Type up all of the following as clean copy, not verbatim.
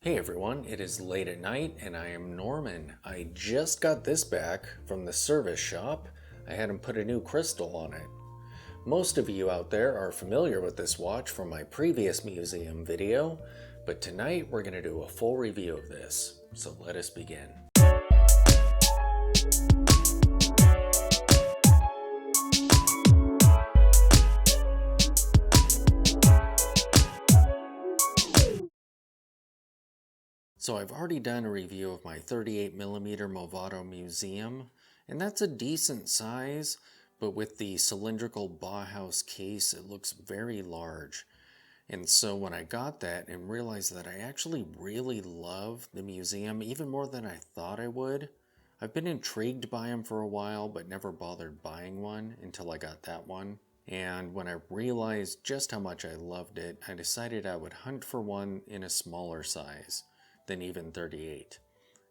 Hey everyone, it is late at night and I am Norman. I just got this back from the service shop. I had him put a new crystal on it. Most of you out there are familiar with this watch from my previous museum video, but tonight we're going to do a full review of this. So let us begin. So I've already done a review of my 38mm Movado Museum, and that's a decent size, but with the cylindrical Bauhaus case, it looks very large. And so when I got that and realized that I actually really love the museum, even more than I thought I would, I've been intrigued by them for a while, but never bothered buying one until I got that one. And when I realized just how much I loved it, I decided I would hunt for one in a smaller size than even 38.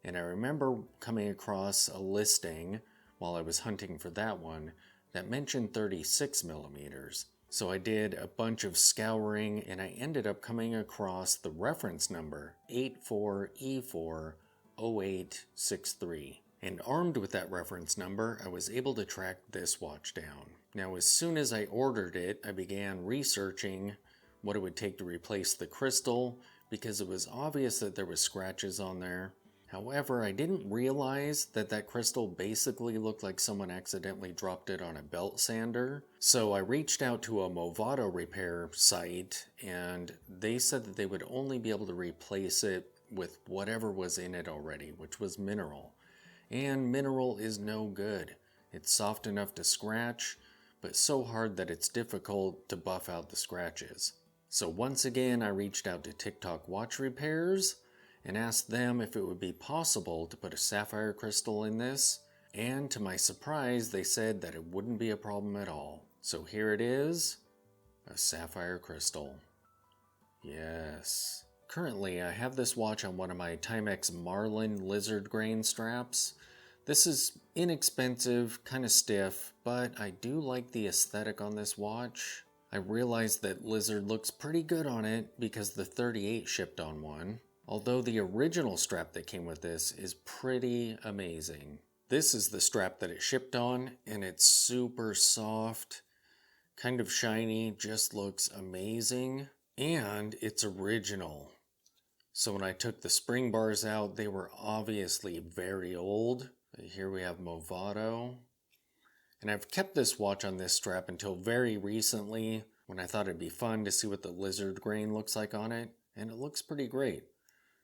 And I remember coming across a listing while I was hunting for that one that mentioned 36 millimeters. So I did a bunch of scouring and I ended up coming across the reference number 84E40863. And armed with that reference number, I was able to track this watch down. Now, as soon as I ordered it, I began researching what it would take to replace the crystal because it was obvious that there was scratches on there. However, I didn't realize that that crystal basically looked like someone accidentally dropped it on a belt sander. So I reached out to a Movado repair site and they said that they would only be able to replace it with whatever was in it already, which was mineral. And mineral is no good. It's soft enough to scratch, but so hard that it's difficult to buff out the scratches. So once again, I reached out to TikTok Watch Repairs and asked them if it would be possible to put a sapphire crystal in this, and to my surprise, they said that it wouldn't be a problem at all. So here it is, a sapphire crystal. Yes. Currently, I have this watch on one of my Timex Marlin lizard grain straps. This is inexpensive, kind of stiff, but I do like the aesthetic on this watch. I realized that lizard looks pretty good on it because the 38 shipped on one, although the original strap that came with this is pretty amazing. This is the strap that it shipped on, and it's super soft, kind of shiny, just looks amazing, and it's original. So when I took the spring bars out, they were obviously very old. Here we have Movado. And I've kept this watch on this strap until very recently when I thought it'd be fun to see what the lizard grain looks like on it, and it looks pretty great.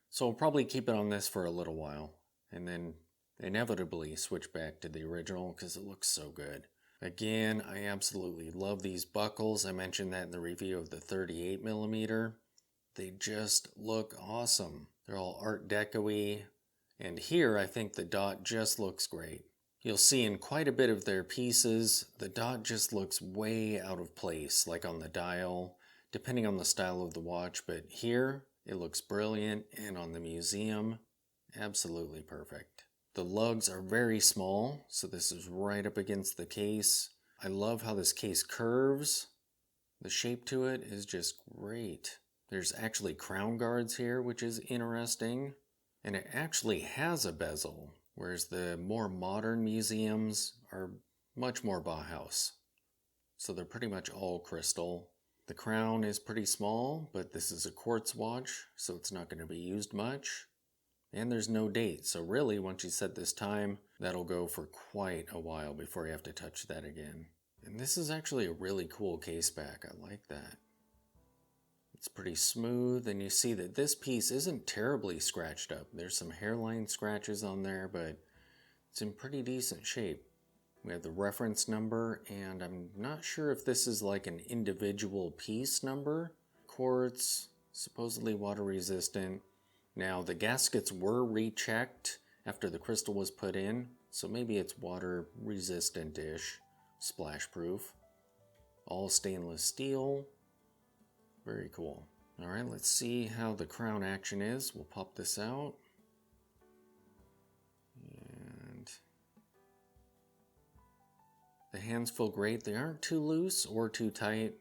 So I'll probably keep it on this for a little while, and then inevitably switch back to the original because it looks so good. Again, I absolutely love these buckles. I mentioned that in the review of the 38mm. They just look awesome. They're all Art Deco-y, and here I think the dot just looks great. You'll see in quite a bit of their pieces, the dot just looks way out of place, like on the dial, depending on the style of the watch, but here it looks brilliant, and on the museum, absolutely perfect. The lugs are very small, so this is right up against the case. I love how this case curves. The shape to it is just great. There's actually crown guards here, which is interesting, and it actually has a bezel, whereas the more modern museums are much more Bauhaus. So they're pretty much all crystal. The crown is pretty small, but this is a quartz watch, so it's not going to be used much. And there's no date, so really once you set this time, that'll go for quite a while before you have to touch that again. And this is actually a really cool caseback. I like that. It's pretty smooth, and you see that this piece isn't terribly scratched up. There's some hairline scratches on there, but it's in pretty decent shape. We have the reference number, and I'm not sure if this is like an individual piece number. Quartz, supposedly water resistant. Now, the gaskets were rechecked after the crystal was put in, so maybe it's water resistant-ish, splash proof. All stainless steel. Very cool. All right, let's see how the crown action is. We'll pop this out. And the hands feel great. They aren't too loose or too tight.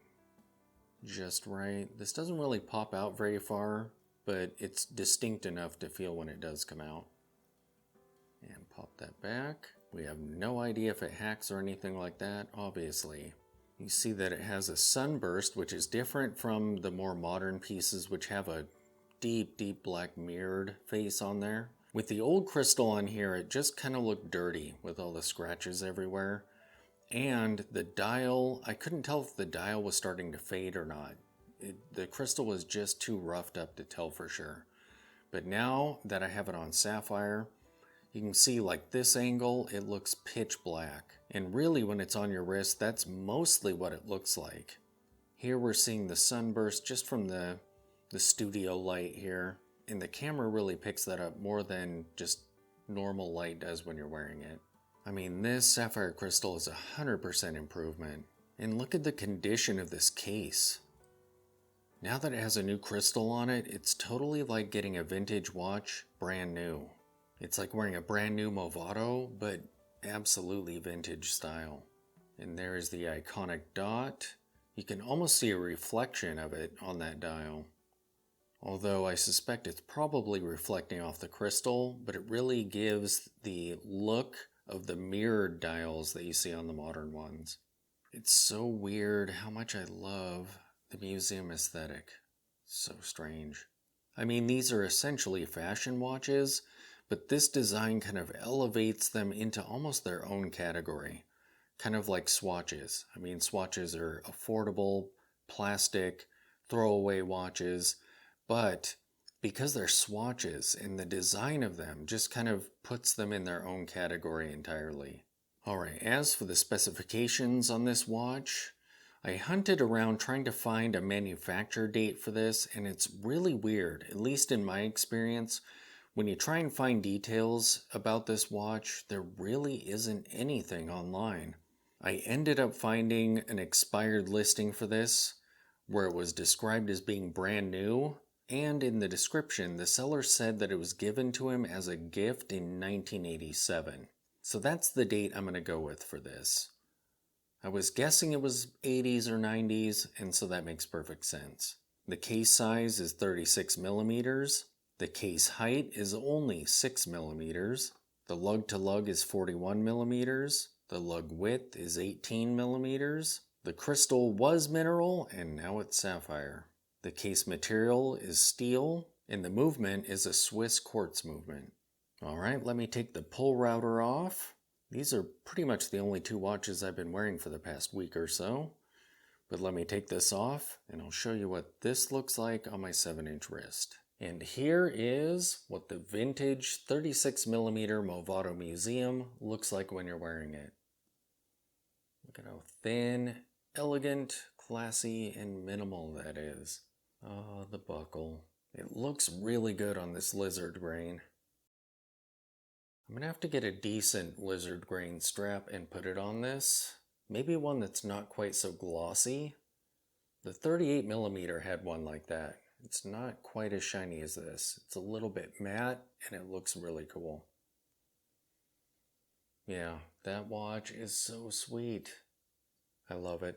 Just right. This doesn't really pop out very far. but it's distinct enough to feel when it does come out. And pop that back. We have no idea if it hacks or anything like that, obviously. You see that it has a sunburst, which is different from the more modern pieces, which have a deep, deep black mirrored face on there. With the old crystal on here, it just kind of looked dirty with all the scratches everywhere. And the dial, I couldn't tell if the dial was starting to fade or not. The crystal was just too roughed up to tell for sure. But now that I have it on Sapphire, you can see like this angle, it looks pitch black. And really when it's on your wrist, that's mostly what it looks like. Here we're seeing the sunburst just from the studio light here. And the camera really picks that up more than just normal light does when you're wearing it. I mean, this sapphire crystal is 100% improvement. And look at the condition of this case. Now that it has a new crystal on it, it's totally like getting a vintage watch brand new. It's like wearing a brand new Movado, but absolutely vintage style. And there is the iconic dot. You can almost see a reflection of it on that dial. Although I suspect it's probably reflecting off the crystal, but it really gives the look of the mirrored dials that you see on the modern ones. It's so weird how much I love the museum aesthetic. So strange. I mean, these are essentially fashion watches, but this design kind of elevates them into almost their own category. Kind of like swatches. I mean, swatches are affordable, plastic, throwaway watches, but because they're swatches and the design of them just kind of puts them in their own category entirely. Alright, as for the specifications on this watch, I hunted around trying to find a manufacture date for this, and it's really weird, at least in my experience. When you try and find details about this watch, there really isn't anything online. I ended up finding an expired listing for this, where it was described as being brand new, and in the description, the seller said that it was given to him as a gift in 1987. So that's the date I'm going to go with for this. I was guessing it was 80s or 90s, and so that makes perfect sense. The case size is 36 millimeters. The case height is only 6 millimeters. The lug to lug is 41 millimeters. The lug width is 18 millimeters. The crystal was mineral, and now it's sapphire. The case material is steel, and the movement is a Swiss quartz movement. Alright, let me take the pull router off. These are pretty much the only two watches I've been wearing for the past week or so. But let me take this off, and I'll show you what this looks like on my 7-inch wrist. And here is what the vintage 36mm Movado Museum looks like when you're wearing it. Look at how thin, elegant, classy, and minimal that is. Ah, the buckle. It looks really good on this lizard grain. I'm gonna have to get a decent lizard grain strap and put it on this. Maybe one that's not quite so glossy. The 38mm had one like that. It's not quite as shiny as this. It's a little bit matte and it looks really cool. Yeah, that watch is so sweet. I love it.